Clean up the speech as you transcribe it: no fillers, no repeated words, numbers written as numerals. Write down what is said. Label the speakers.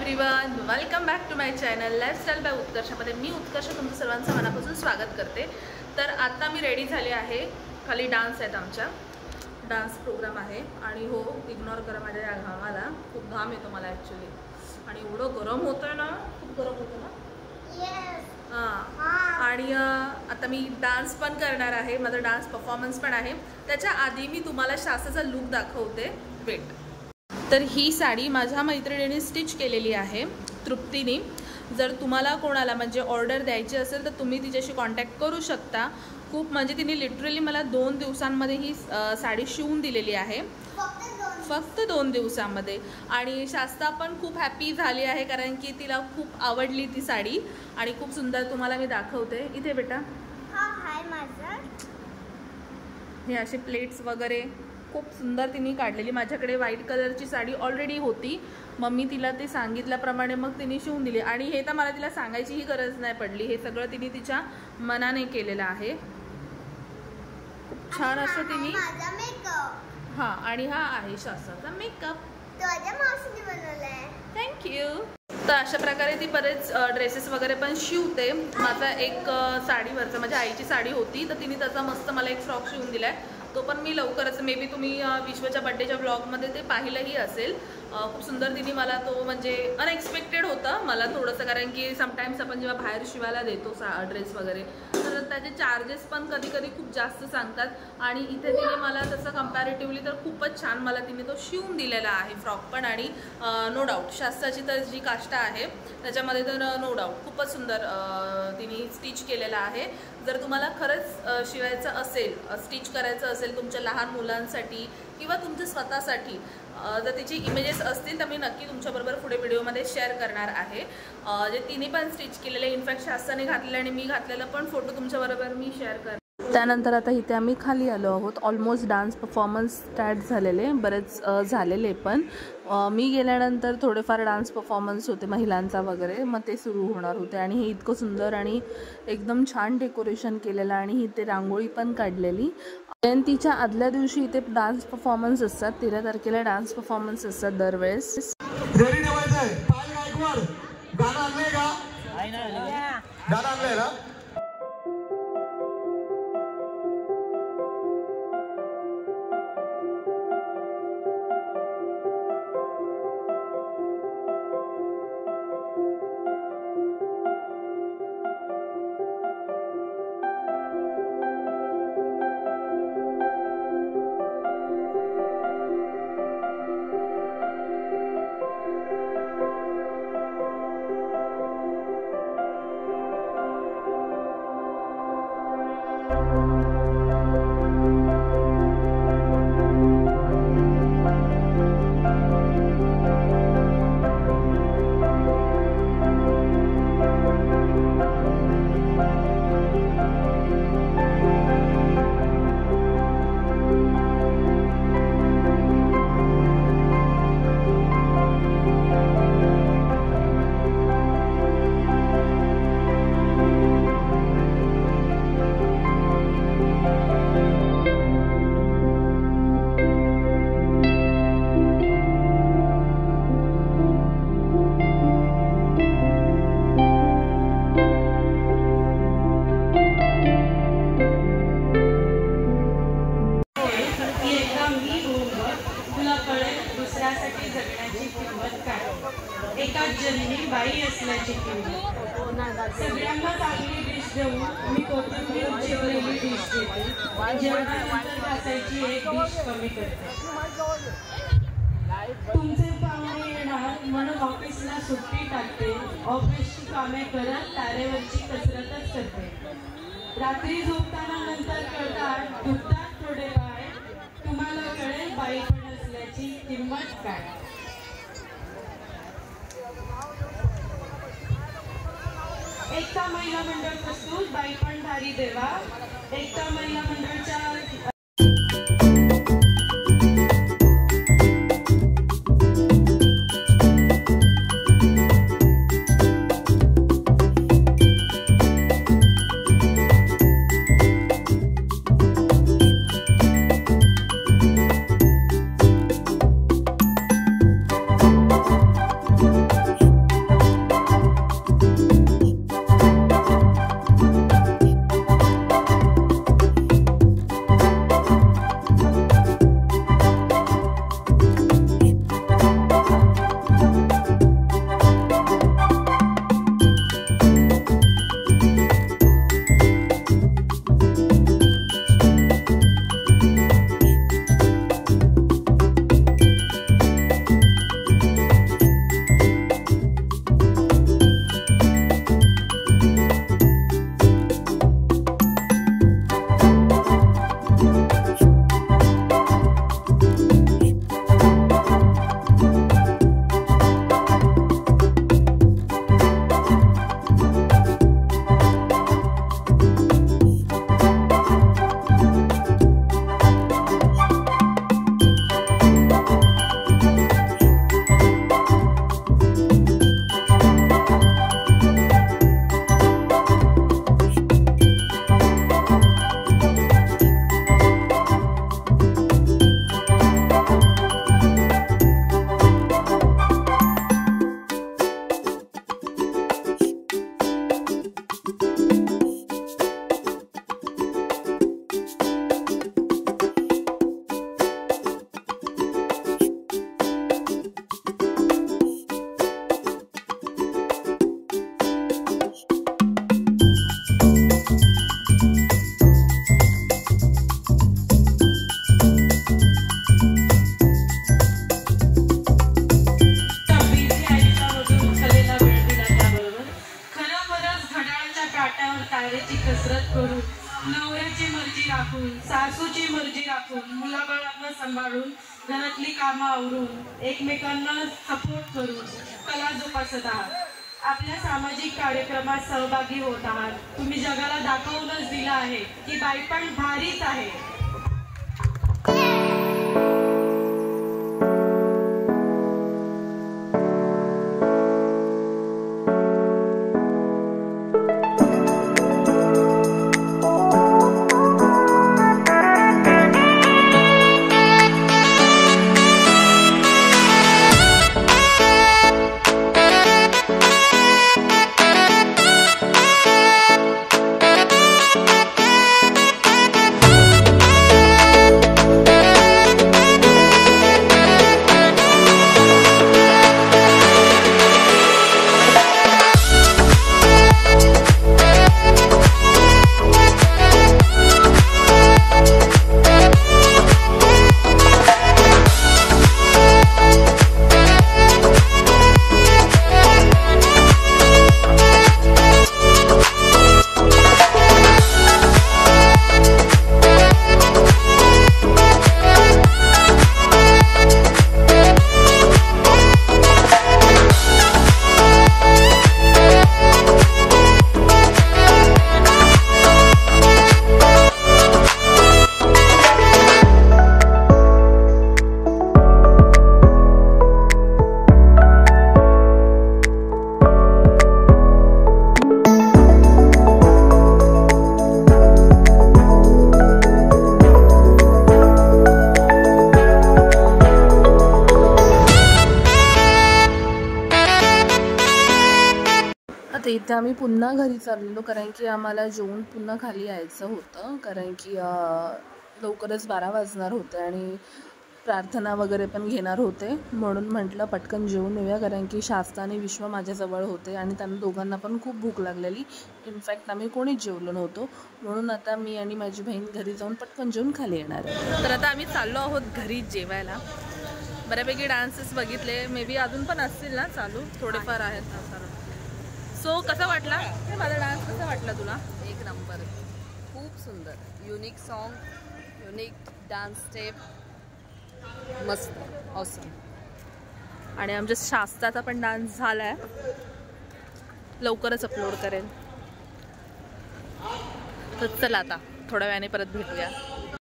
Speaker 1: Everyone, welcome back to my channel lifestyle by उत्कर्षामध्ये मी उत्कर्ष तुमचं सर्वांचं मनापासून स्वागत करते। तर आता मी रेडी झाले आहे। खाली डान्स आहेत, आमच्या डान्स प्रोग्राम आहे आणि हो इग्नोर करा माझ्या या घामाला, खूप घाम येतो मला ॲक्च्युली आणि एवढं गरम होतंय ना, खूप गरम होतं ना। आणि आता मी डान्स पण करणार आहे, माझा डान्स परफॉर्मन्स पण आहे। त्याच्या आधी मी तुम्हाला शास्त्राचा लुक दाखवते, वेट। तर ही साडी माझ्या मैत्रिणीने स्टिच केलेली आहे, तृप्तीने। जर तुम्हाला कोणाला म्हणजे ऑर्डर द्यायची असेल तर तुम्ही तिच्याशी कॉन्टॅक्ट करू शकता। खूप म्हणजे तिने लिटरली मला 2 दिवसांमध्ये ही साडी शिवून दिलेली आहे, फक्त 2 दिवसांमध्ये। आणि शास्त्रा पण खूप हॅपी झाली आहे कारण की तिला खूप आवडली ती साडी आणि खूप सुंदर तुम्हाला मी दाखवते। इथे बेटा
Speaker 2: हाय माझा,
Speaker 1: हे असे प्लेट्स वगैरे खूप सुंदर तिने काढलेली। माझ्याकडे व्हाईट कलरची साडी ऑलरेडी होती, मग मी तिला ते सांगितल्याप्रमाणे मग तिने शिवून दिली। आणि हे तर मला तिला सांगायचीही गरज नाही पडली, हे सगळं तिने तिच्या मनाने केलेलं आहे। खूप छान असं तिने
Speaker 2: माझा मेकअप,
Speaker 1: हां, आणि हा आहे शास्त्राचा मेकअप,
Speaker 2: माझ्या मावशीने बनवलाय,
Speaker 1: थँक्यू। तर अशा प्रकारे ती बरेच ड्रेसेस वगैरे पण शिवते। माझा एक साडीवरचा माझ्या आईची साडी होती, तर तिने त्याचा मस्त मला एक फ्रॉक शिवून दिला आहे, तो पण मी लवकरच मे बी तुम्ही विश्वच्या बड्डेच्या ब्लॉगमध्ये ते पाहिलंही असेल। खूप सुंदर तिने मला तो म्हणजे अनएक्सपेक्टेड होतं मला थोडंसं, कारण की समटाईम्स आपण जेव्हा बाहेर शिवायला देतो ड्रेस वगैरे तर त्याचे चार्जेस पण कधी कधी खूप जास्त सांगतात, आणि इथे तिने मला तसं कंपॅरेटिव्हली तर खूपच छान मला तिने तो शिवून दिलेला आहे फ्रॉक पण। आणि नो डाऊट शास्त्राची तर जी काष्टा आहे त्याच्यामध्ये तर नो डाऊट खूपच सुंदर तिने स्टिच केलेला आहे। जर तुम्हाला खरंच शिवायचं असेल, स्टिच करायचं असेल तुमच्या लहान मुलांसाठी किंवा तुमच्या स्वतःसाठी, जर त्याची इमेजेस असतील तर मी नक्की तुमच्याबरोबर पुढे व्हिडिओमध्ये शेअर करणार आहे। जे तिने पण स्टिच केलेले, इनफॅक्ट शास्त्राने घातलेलं आणि मी घातलेलं पण फोटो तुमच्याबरोबर मी शेअर करते। त्यानंतर आता इथे आम्ही खाली आलो आहोत। ऑलमोस्ट डान्स परफॉर्मन्स स्टार्ट झालेले, बरेच झालेले पण मी गेल्यानंतर थोडेफार डान्स परफॉर्मन्स होते महिलांचा वगैरे, मग ते सुरू होणार होते। आणि हे इतकं सुंदर आणि एकदम छान डेकोरेशन केलेलं आणि इथे रांगोळी पण काढलेली। जयंतीच्या आदल्या दिवशी इथे डान्स परफॉर्मन्स असतात, 13 तारखेला डान्स परफॉर्मन्स असतात दरवेळेस।
Speaker 3: रेडी ठेवायचंय, पाय गायकवाड गाणं आणलंय का? गाणं आणलंय ना?
Speaker 4: एकाच जन्मी बाई असल्याची किंमत, सगळ्यांना चांगली डिश देऊन मी कोथिंबीर चिरलेली डिश देते, जेवणानंतर घासायची एक डिश कमी करते। तुमचे पाहुणे येणार म्हणून ऑफिसला सुट्टी टाकते, ऑफिसची कामे करत तारेवरची कसरतच करते। रात्री झोपताना नंतर कळतात दुखतात थोडे पाय, तुम्हाला कळेल बाई पण असल्याची किंमत काय। एकता महिला मंडळ प्रस्तुत बाई पण धारी देवा। एकता महिला मंडळच्या राखून, सासूची मर्जी राखून, मुलाबाळांना सांभाळून, घरातली कामं आवरून, एकमेकांना सपोर्ट करून कला जोपासत आहात. आपल्या सामाजिक कार्यक्रमात सहभागी होत आहात. तुम्ही जगाला दाखवूनच दिलं आहे की बाईपण भारीच आहे.
Speaker 1: इथे आम्ही पुन्हा घरी चाललो कारण की आम्हाला जेवून पुन्हा खाली यायचं होतं कारण की लवकरच 12 वाजणार होते आणि प्रार्थना वगैरे पण घेणार होते म्हणून म्हटलं पटकन जेवून येऊया कारण की शास्ता आणि विश्व माझ्याजवळ होते आणि त्यांना दोघांना पण खूप भूक लागलेली. इनफॅक्ट आम्ही कोणीच जेवलो नव्हतो म्हणून आता मी आणि माझी बहीण घरी जाऊन पटकन जेवून खाली येणार आहे. तर आता आम्ही चाललो आहोत घरी जेवायला. बऱ्यापैकी डान्सेस बघितले, मे बी अजून पण असतील ना चालू, थोडेफार आहेत. सो कसा वाटला माझा डान्स, कसा वाटला तुला?
Speaker 5: एक नंबर, खूप सुंदर, unique song, unique dance step, मस्त, ऑसम.
Speaker 1: आणि आमच्या शास्त्राचा पण डान्स झाला आहे, लवकरच अपलोड करेल. तर चला आता थोड्या वेळाने परत भेटूया.